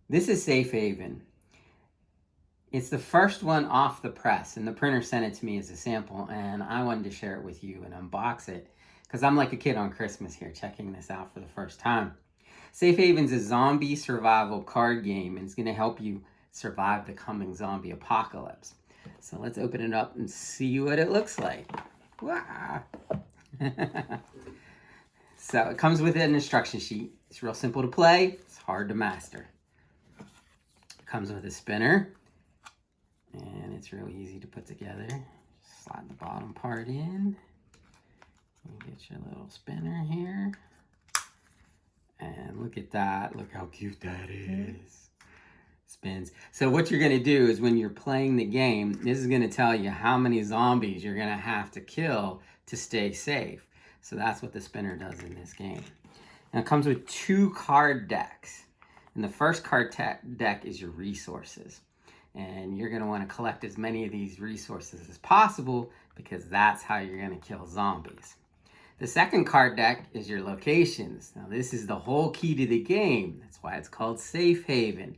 This is Safe Haven. It's the first one off the press, and the printer sent it to me as a sample, and I wanted to share it with you and unbox it because I'm like a kid on Christmas here, checking this out for the first time. Safe Haven's a zombie survival card game, and it's going to help you survive the coming zombie apocalypse. So let's open it up and see what it looks like. Wow. So it comes with an instruction sheet. It's real simple to play. It's hard to master. It comes with a spinner, and it's real easy to put together. Just slide the bottom part in. You get your little spinner here. And look at that. Look how cute that is. Spins. So what you're going to do is when you're playing the game, this is going to tell you how many zombies you're going to have to kill to stay safe. So that's what the spinner does in this game. Now it comes with 2 card decks. And the first card deck is your resources. And you're going to want to collect as many of these resources as possible because that's how you're going to kill zombies. The second card deck is your locations. Now this is the whole key to the game. That's why it's called Safe Haven.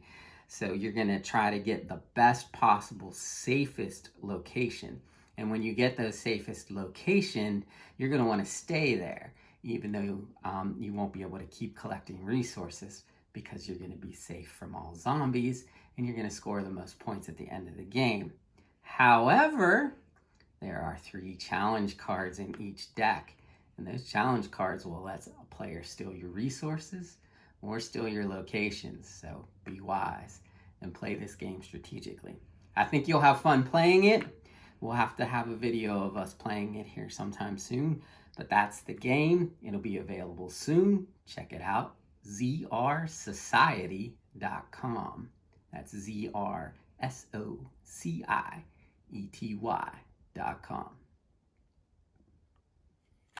So you're going to try to get the best possible, safest location. And when you get the safest location, you're going to want to stay there, even though you won't be able to keep collecting resources because you're going to be safe from all zombies and you're going to score the most points at the end of the game. However, there are 3 challenge cards in each deck. And those challenge cards will let a player steal your resources or steal your locations. So be wise and play this game strategically. I think you'll have fun playing it. We'll have to have a video of us playing it here sometime soon. But that's the game. It'll be available soon. Check it out. ZRSociety.com. That's ZRSociety.com.